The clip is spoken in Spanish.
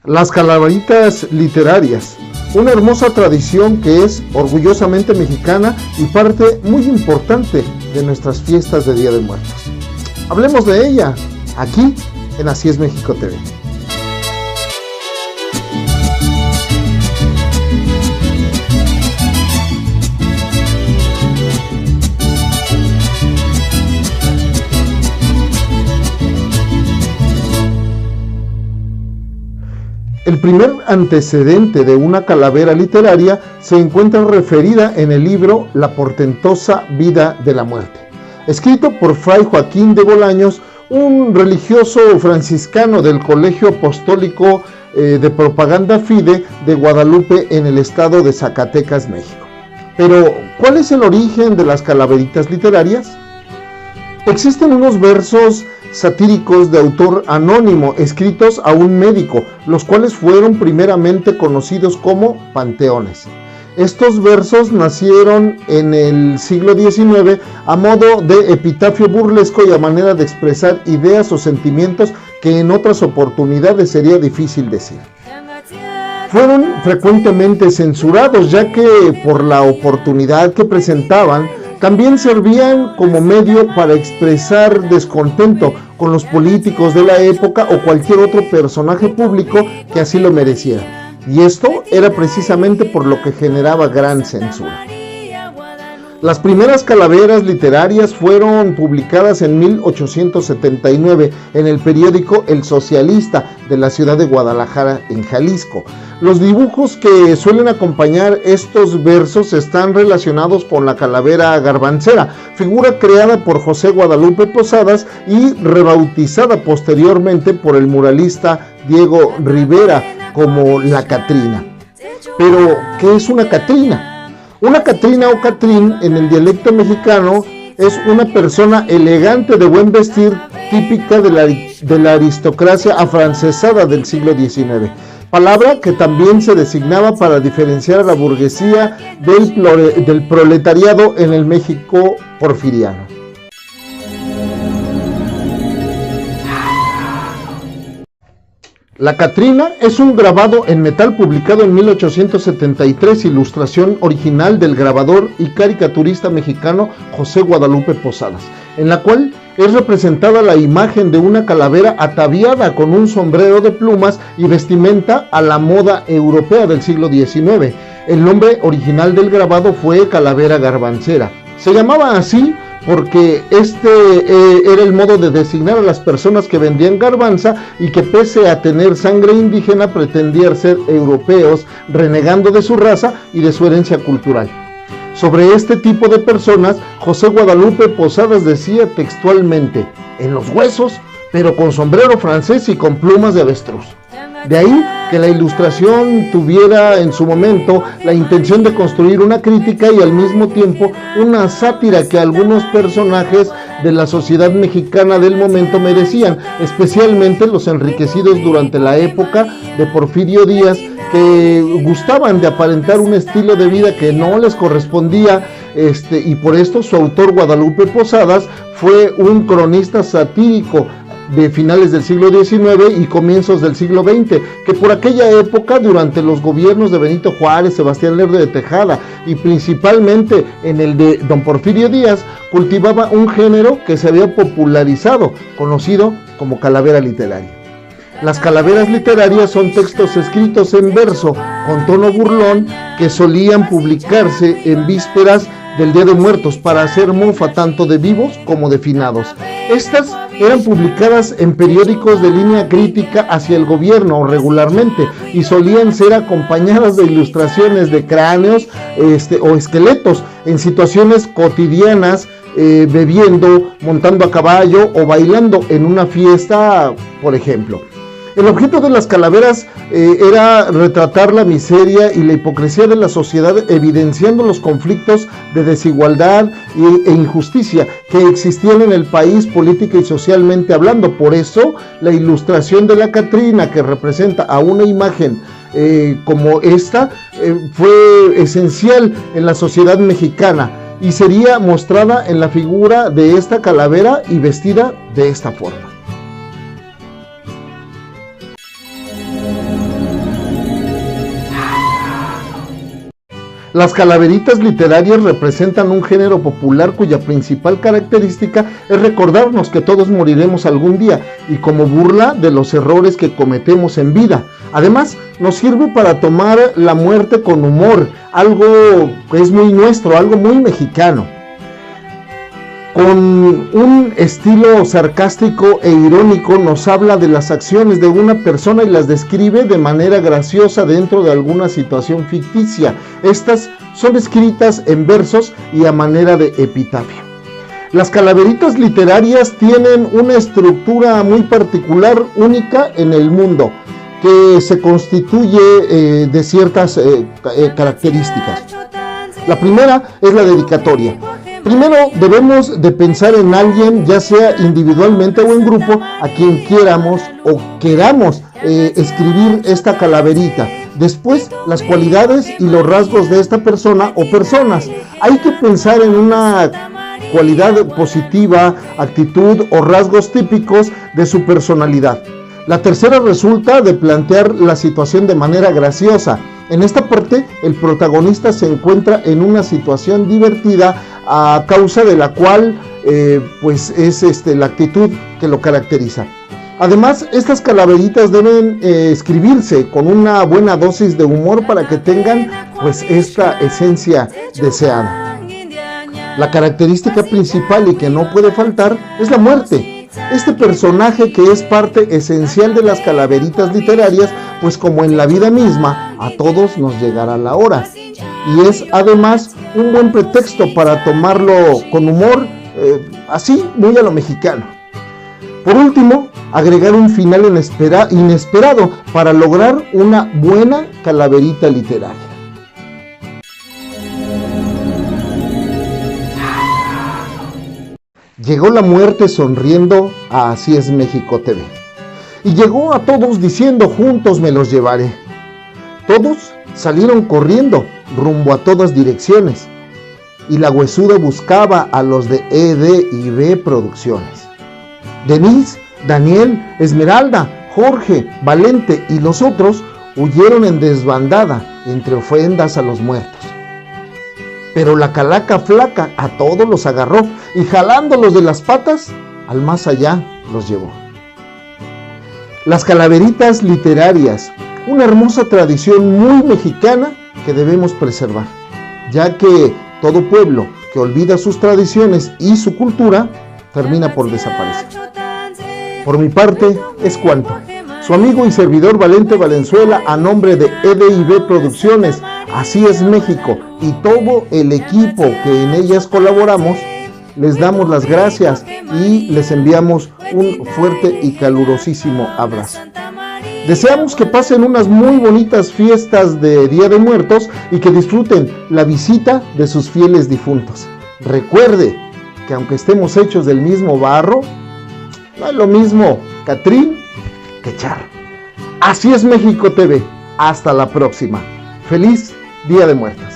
Las calaveritas literarias, una hermosa tradición que es orgullosamente mexicana y parte muy importante de nuestras fiestas de Día de Muertos. Hablemos de ella, aquí en Así es México TV. El primer antecedente de una calavera literaria se encuentra referida en el libro La portentosa vida de la muerte, escrito por Fray Joaquín de Bolaños, un religioso franciscano del Colegio Apostólico de Propaganda Fide de Guadalupe en el estado de Zacatecas, México. Pero, ¿cuál es el origen de las calaveritas literarias? Existen unos versos satíricos de autor anónimo escritos a un médico, los cuales fueron primeramente conocidos como panteones. Estos versos nacieron en el siglo XIX a modo de epitafio burlesco y a manera de expresar ideas o sentimientos que en otras oportunidades sería difícil decir. Fueron frecuentemente censurados, ya que por la oportunidad que presentaban, también servían como medio para expresar descontento con los políticos de la época o cualquier otro personaje público que así lo mereciera. Y esto era precisamente por lo que generaba gran censura. Las primeras calaveras literarias fueron publicadas en 1879 en el periódico El Socialista de la ciudad de Guadalajara, en Jalisco. Los dibujos que suelen acompañar estos versos están relacionados con la calavera garbancera, figura creada por José Guadalupe Posadas y rebautizada posteriormente por el muralista Diego Rivera como la Catrina. Pero, ¿qué es una Catrina? Una Catrina o Catrín en el dialecto mexicano es una persona elegante de buen vestir, típica de la aristocracia afrancesada del siglo XIX. Palabra que también se designaba para diferenciar a la burguesía del proletariado en el México porfiriano. La Catrina es un grabado en metal publicado en 1873, ilustración original del grabador y caricaturista mexicano José Guadalupe Posadas, en la cual es representada la imagen de una calavera ataviada con un sombrero de plumas y vestimenta a la moda europea del siglo XIX. El nombre original del grabado fue calavera garbancera. Se llamaba así porque era el modo de designar a las personas que vendían garbanza y que, pese a tener sangre indígena, pretendían ser europeos, renegando de su raza y de su herencia cultural. Sobre este tipo de personas, José Guadalupe Posadas decía textualmente: en los huesos, pero con sombrero francés y con plumas de avestruz. De ahí que la ilustración tuviera en su momento la intención de construir una crítica y al mismo tiempo una sátira que algunos personajes de la sociedad mexicana del momento merecían, especialmente los enriquecidos durante la época de Porfirio Díaz, que gustaban de aparentar un estilo de vida que no les correspondía, y por esto su autor Guadalupe Posadas fue un cronista satírico de finales del siglo XIX y comienzos del siglo XX, que por aquella época, durante los gobiernos de Benito Juárez, Sebastián Lerdo de Tejada y principalmente en el de don Porfirio Díaz, cultivaba un género que se había popularizado, conocido como calavera literaria. Las calaveras literarias son textos escritos en verso con tono burlón que solían publicarse en vísperas del Día de Muertos para hacer mofa tanto de vivos como de finados. Estas eran publicadas en periódicos de línea crítica hacia el gobierno regularmente y solían ser acompañadas de ilustraciones de cráneos o esqueletos en situaciones cotidianas, bebiendo, montando a caballo o bailando en una fiesta, por ejemplo. El objeto de las calaveras era retratar la miseria y la hipocresía de la sociedad, evidenciando los conflictos de desigualdad e injusticia que existían en el país política y socialmente hablando. Por eso, la ilustración de la Catrina, que representa a una imagen como esta, fue esencial en la sociedad mexicana y sería mostrada en la figura de esta calavera y vestida de esta forma. Las calaveritas literarias representan un género popular cuya principal característica es recordarnos que todos moriremos algún día y como burla de los errores que cometemos en vida. Además, nos sirve para tomar la muerte con humor, algo que es muy nuestro, algo muy mexicano. Con un estilo sarcástico e irónico nos habla de las acciones de una persona y las describe de manera graciosa dentro de alguna situación ficticia. Estas son escritas en versos y a manera de epitafio. Las calaveritas literarias tienen una estructura muy particular, única en el mundo, que se constituye de ciertas características. La primera es la dedicatoria. Primero debemos de pensar en alguien, ya sea individualmente o en grupo, a quien queramos escribir esta calaverita. Después, las cualidades y los rasgos de esta persona o personas. Hay que pensar en una cualidad positiva, actitud o rasgos típicos de su personalidad. La tercera resulta de plantear la situación de manera graciosa. En esta parte, el protagonista se encuentra en una situación divertida a causa de la cual es la actitud que lo caracteriza. Además, estas calaveritas deben escribirse con una buena dosis de humor para que tengan esta esencia deseada. La característica principal y que no puede faltar es la muerte. Este personaje que es parte esencial de las calaveritas literarias, pues como en la vida misma, a todos nos llegará la hora. Y es además un buen pretexto para tomarlo con humor, así muy a lo mexicano. Por último, agregar un final inesperado para lograr una buena calaverita literaria. Llegó la muerte sonriendo a Así es México TV. Y llegó a todos diciendo, juntos me los llevaré. Todos salieron corriendo rumbo a todas direcciones. Y la huesuda buscaba a los de ED y B Producciones. Denise, Daniel, Esmeralda, Jorge, Valente y los otros huyeron en desbandada entre ofrendas a los muertos. Pero la calaca flaca a todos los agarró y jalándolos de las patas, al más allá los llevó. Las calaveritas literarias, una hermosa tradición muy mexicana que debemos preservar, ya que todo pueblo que olvida sus tradiciones y su cultura termina por desaparecer. Por mi parte, es cuanto. Su amigo y servidor Valente Valenzuela, a nombre de ED&B Producciones, Así es México, y todo el equipo que en ellas colaboramos, les damos las gracias y les enviamos un fuerte y calurosísimo abrazo. Deseamos que pasen unas muy bonitas fiestas de Día de Muertos y que disfruten la visita de sus fieles difuntos. Recuerde que aunque estemos hechos del mismo barro, no es lo mismo Catrín que Charro. Así es México TV. Hasta la próxima. Feliz Día de Muertos.